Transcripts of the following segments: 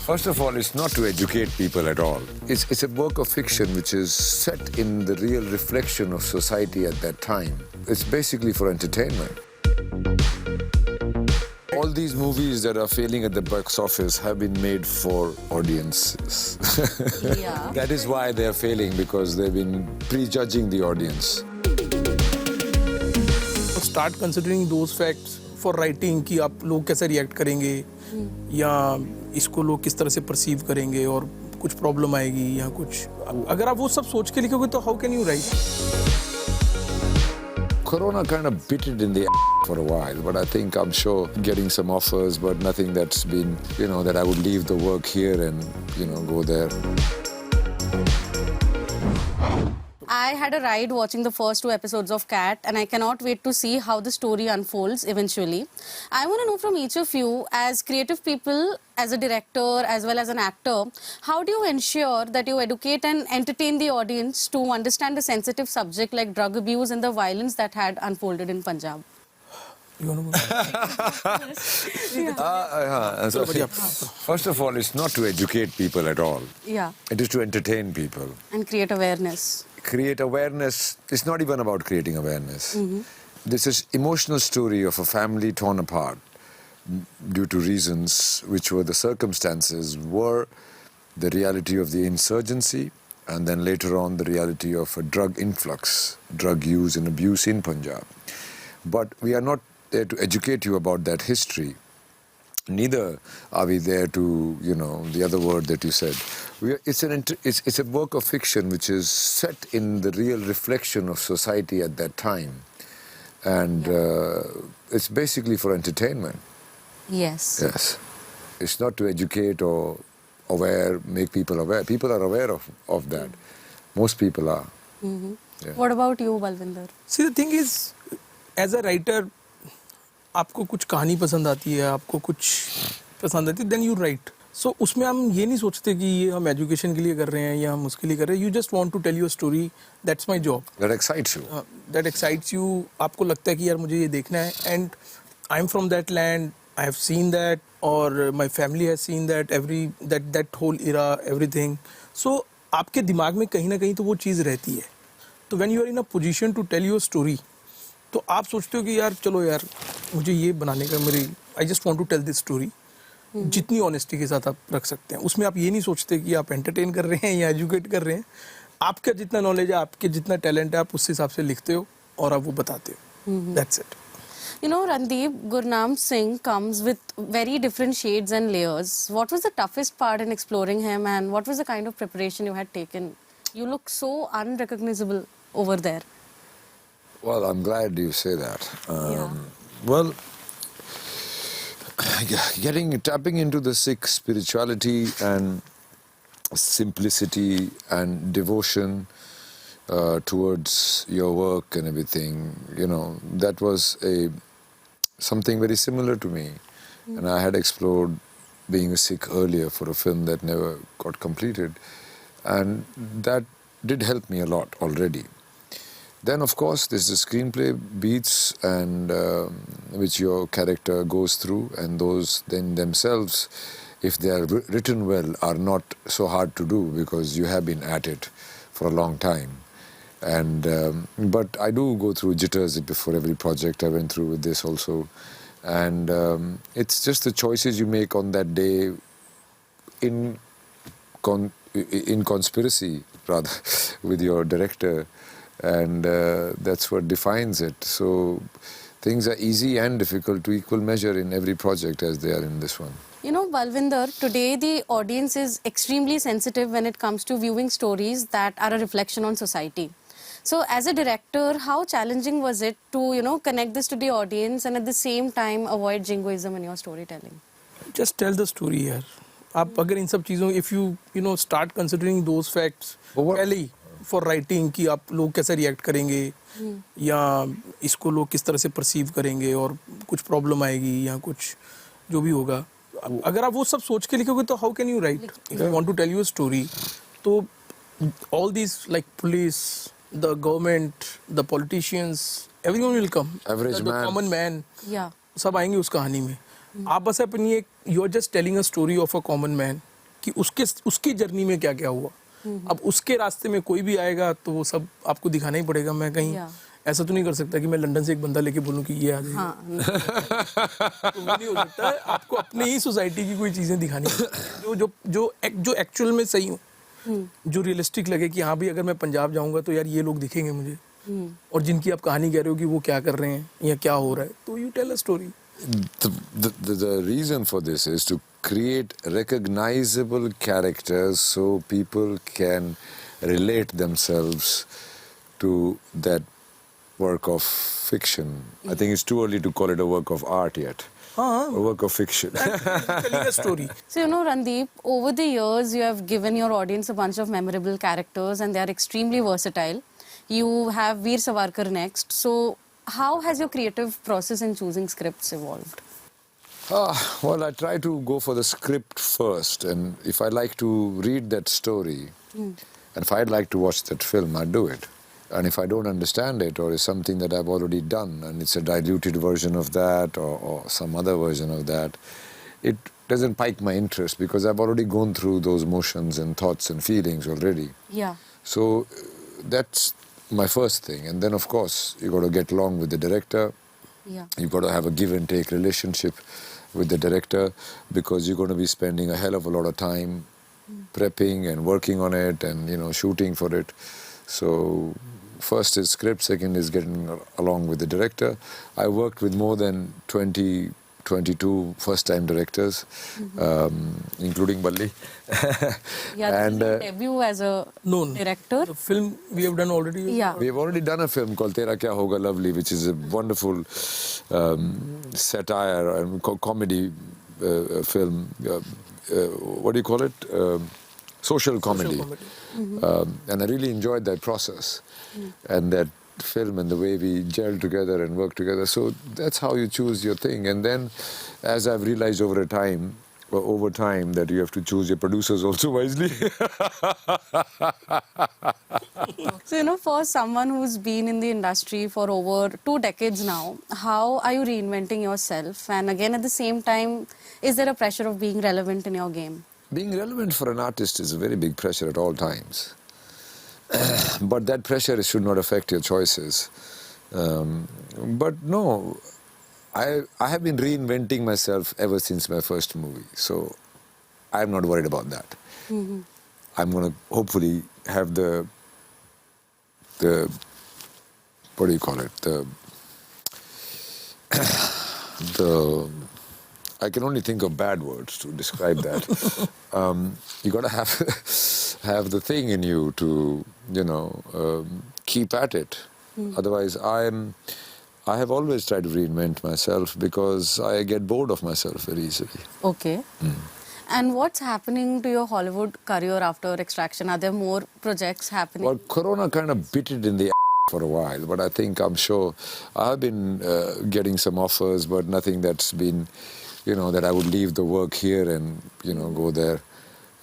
First of all, it's not to educate people at all. It's a work of fiction which is set in the real reflection of society at that time. It's basically for entertainment. All these movies that are failing at the box office have been made for audiences. Yeah. That is why they're failing, because they've been prejudging the audience. Start considering those facts for writing कि आप लोग कैसे react करेंगे या इसको लोग किस तरह से perceive करेंगे और कुछ problem आएगी या कुछ अगर आप वो सब सोच के लिखोगे तो how can you write? Corona kind of bit it in the for a while, but I think I'm sure getting some offers, but nothing that's been, that I would leave the work here and, go there. I had a ride watching the first 2 episodes of Cat, and I cannot wait to see how the story unfolds eventually. I want to know from each of you, as creative people, as a director, as well as an actor, how do you ensure that you educate and entertain the audience to understand a sensitive subject like drug abuse and the violence that had unfolded in Punjab? You want to go? First of all, it's not to educate people at all. Yeah. It is to entertain people. And create awareness. Create awareness. It's not even about creating awareness. This is emotional story of a family torn apart due to reasons which were the circumstances, were the reality of the insurgency, and then later on the reality of a drug influx, drug use and abuse in Punjab. But we are not there to educate you about that history. Neither are we there to, the other word that you said. It's a work of fiction which is set in the real reflection of society at that time. And it's basically for entertainment. Yes. Yes. It's not to educate or make people aware. People are aware of that. Most people are. Yeah. What about you, Balwinder? See, the thing is, as a writer, आपको कुछ कहानी पसंद आती है, आपको कुछ पसंद आती है, then you write. So उसमें हम ये नहीं सोचते कि ये हम एजुकेशन के लिए कर रहे हैं या हम उसके लिए कर रहे हैं. You just want to tell your story. That's my job. That excites you. That excites you. आपको लगता है कि यार मुझे ये देखना है. And I'm from that land. I have seen that, or my family has seen that. That whole era, everything. So आपके दिमाग में कहीं ना कहीं तो वो चीज़ रहती है. तो when you are in a position to tell your story, तो आप सोचते हो कि यार चलो यार मुझे ये बनाने का I just want to tell this story जितनी ऑनेस्टी के साथ आप रख सकते हैं. उसमें आप ये नहीं सोचते कि आप एंटरटेन कर रहे हैं या एजुकेट कर रहे हैं. आपका जितना नॉलेज है, आपके जितना टैलेंट है, आप उस हिसाब से लिखते हो और आप वो बताते हो. That's it. Randeep, Gurnam Singh comes with very different shades and layers. What was the toughest part in exploring him, and what was the kind of preparation you had taken? You look so unrecognizable over there. Well, I'm glad you say that. Well, tapping into the Sikh spirituality and simplicity and devotion towards your work and everything, that was something very similar to me. And I had explored being a Sikh earlier for a film that never got completed. And that did help me a lot already. Then, of course, there's the screenplay beats and which your character goes through, and those then themselves, if they are written well, are not so hard to do because you have been at it for a long time. And but I do go through jitters before every project. I went through with this also. And it's just the choices you make on that day in conspiracy, rather, with your director. And that's what defines it. So things are easy and difficult to equal measure in every project as they are in this one. Balwinder, today the audience is extremely sensitive when it comes to viewing stories that are a reflection on society. So as a director, how challenging was it to, connect this to the audience and at the same time avoid jingoism in your storytelling? Just tell the story यार. आप अगर इन सब चीज़ों, if you start considering those facts early for writing कि आप लोग कैसे react करेंगे या इसको लोग किस तरह से perceive करेंगे और कुछ problem आएगी या कुछ जो भी होगा. अगर आप वो सब सोच के लिखोगे तो how can you write? If you want to tell your story, तो all these like police, the government, the politicians, everyone will come. Average the man. common man. Yeah. सब आएंगे उस कहानी में. आप बस अपनी you are just telling a story of a common man कि उसकी जर्नी में क्या क्या हुआ। अब उसके रास्ते में कोई भी आएगा तो वो सब आपको दिखाना ही पड़ेगा। मैं कहीं ऐसा तो नहीं कर सकता कि मैं लंदन से एक बंदा लेके बोलूं कि ये आ जाए। तो वो नहीं हो सकता है। आपको अपने ही सोसाइटी की कोई चीज़ें दिखानी जो जो जो एक्चुअल में सही हो, जो रियलिस्टिक लगे कि हाँ भाई अगर मैं पंजाब जाऊंगा तो यार ये लोग दिखेंगे मुझे, और जिनकी आप कहानी कह रहे हो कि वो क्या कर रहे हैं या क्या हो रहा है, तो you tell a story. The reason for this is to create recognizable characters so people can relate themselves to that work of fiction. I think it's too early to call it a work of art yet. A work of fiction. Telling a story. So, you know, Randeep, over the years, you have given your audience a bunch of memorable characters and they are extremely versatile. You have Veer Savarkar next. So, how has your creative process in choosing scripts evolved? Well, I try to go for the script first, and if I like to read that story, and if I'd like to watch that film, I'd do it. And if I don't understand it, or it's something that I've already done, and it's a diluted version of that, or some other version of that, it doesn't pique my interest because I've already gone through those motions and thoughts and feelings already. Yeah. So that's my first thing. And then, of course, you got to get along with the director. Yeah. You've got to have a give and take relationship with the director because you're going to be spending a hell of a lot of time prepping and working on it and, you know, shooting for it. So first is script, second is getting along with the director. I worked with more than 22 first-time directors, including Balli. Yeah, and debut as a director. The film we have done already. Yeah. We have already done a film called Tera Kya Hoga Lovely, which is a wonderful satire and comedy film. What do you call it? Social comedy. And I really enjoyed that process and that film and the way we gel together and work together. So that's how you choose your thing. And then, as I've realized over time that you have to choose your producers also wisely. So, you know, for someone who's been in the industry for over 2 decades now, how are you reinventing yourself? And again, at the same time, is there a pressure of being relevant in your game? Being relevant for an artist is a very big pressure at all times. But that pressure should not affect your choices. But no, I have been reinventing myself ever since my first movie. So I'm not worried about that. I'm going to hopefully have the what do you call it? The I can only think of bad words to describe that. You got to have the thing in you to, you know, keep at it. Otherwise, I have always tried to reinvent myself because I get bored of myself very easily. Okay. And what's happening to your Hollywood career after Extraction? Are there more projects happening? Well, Corona kind of bit it in the for a while, but I'm sure I've been getting some offers, but nothing that's been, you know, that I would leave the work here and, you know, go there.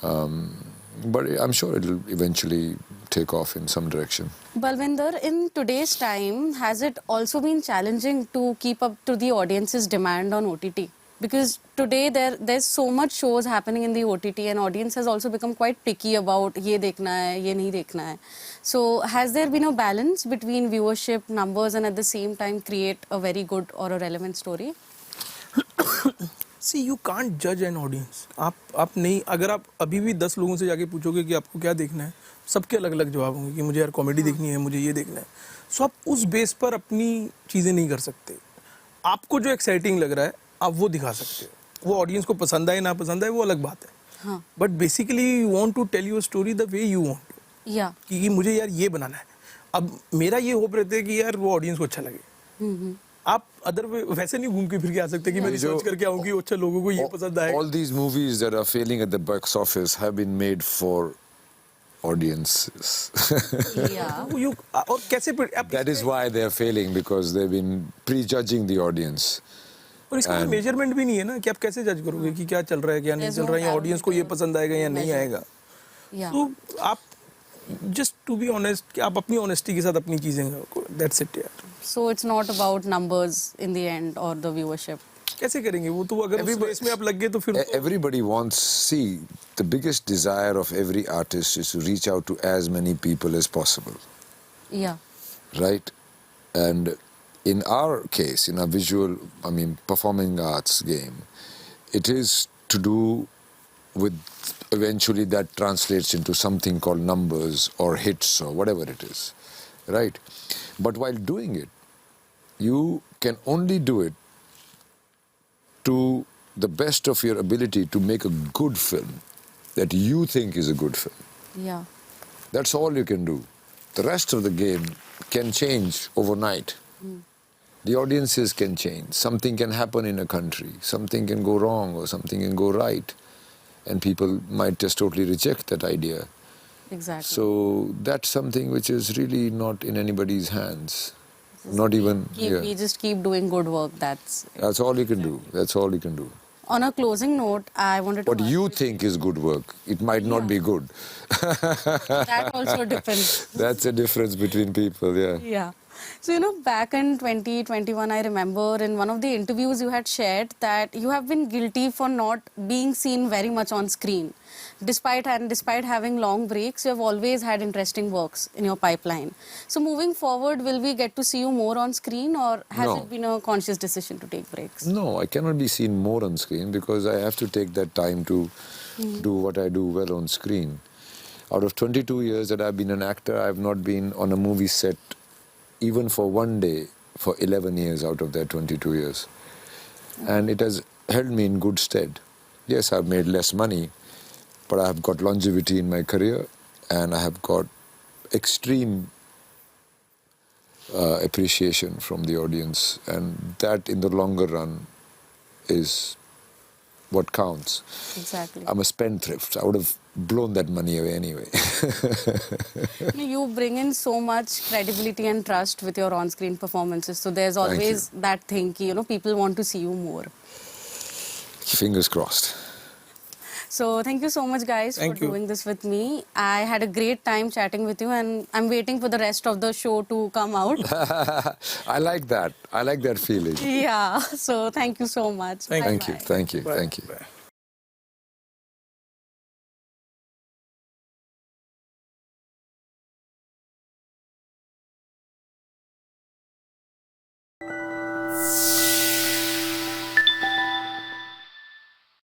But I'm sure it'll eventually take off in some direction. Balwinder, in today's time, has it also been challenging to keep up to the audience's demand on OTT? Because today there's so much shows happening in the OTT and audience has also become quite picky about ye dekhna hai, ye nahi dekhna hai. So has there been a balance between viewership numbers and at the same time create a very good or a relevant story? See, you can't judge an audience. आप नहीं, अगर आप अभी भी 10 लोगों से जाके पूछोगे कि आपको क्या देखना है, सबके अलग अलग जवाब होंगे कि मुझे यार कॉमेडी देखनी है, मुझे ये देखना है. सो आप उस बेस पर अपनी चीज़ें नहीं कर सकते. आपको जो एक्साइटिंग लग रहा है आप वो दिखा सकते हो. वो ऑडियंस को पसंद आए ना पसंद आए वो अलग बात है. But basically you want to tell your story the way you want to. कि मुझे यार ये बनाना है. अब मेरा ये होप रहता है कि यार वो ऑडियंस को अच्छा लगे. आप अदर वैसे नहीं घूम के फिर के आ सकते कि मैं रिसर्च करके आऊं कि अच्छा लोगों को ये पसंद आएगा. All these movies that are failing at the box office have been made for audiences. Yeah. और कैसे That is why they are failing, because they've been prejudging the audience. और इसका कोई मेजरमेंट भी नहीं है ना कि आप कैसे जज करोगे कि क्या चल रहा है क्या नहीं चल रहा है, या ऑडियंस को ये पसंद आएगा या नहीं आएगा. तो आप just to be honest, कि आप अपनी honesty के साथ अपनी चीजें, that's it यार. So it's not about numbers in the end or the viewership. कैसे करेंगे वो तो अगर उस रेस में आप लग गए तो फिर तो Everybody wants, see, the biggest desire of every artist is to reach out to as many people as possible, Yeah. right? And in our case, in our performing arts game, it is to do with, eventually that translates into something called numbers or hits or whatever it is, right? But while doing it, you can only do it to the best of your ability to make a good film that you think is a good film. Yeah. That's all you can do. The rest of the game can change overnight. The audiences can change. Something can happen in a country. Something can go wrong or something can go right. And people might just totally reject that idea. Exactly. So that's something which is really not in anybody's hands. Not even, We just keep doing good work. That's That's all you can do. That's all you can do. On a closing note, I wanted to What ask you think is good work, it might not be good. that also depends. That's a difference between people, yeah. Yeah. So, back in 2021, I remember in one of the interviews you had shared that you have been guilty for not being seen very much on screen. Despite having long breaks, you have always had interesting works in your pipeline. So, moving forward, will we get to see you more on screen, or has No. it been a conscious decision to take breaks? No, I cannot be seen more on screen because I have to take that time to do what I do well on screen. Out of 22 years that I've been an actor, I've not been on a movie set even for one day for 11 years out of that 22 years. And it has held me in good stead. Yes, I've made less money, but I have got longevity in my career and I have got extreme appreciation from the audience, and that in the longer run is what counts. Exactly. I'm a spendthrift. I would have blown that money away anyway. You bring in so much credibility and trust with your on-screen performances. So there's Thank always that thing, people want to see you more. Fingers crossed. So thank you so much, guys, Thank for you. doing this with me. I had a great time chatting with you, and I'm waiting for the rest of the show to come out. I like that. I like that feeling. Yeah. So thank you so much. Thank Thank you. Bye-bye. Thank you. Bye. Thank you. Bye.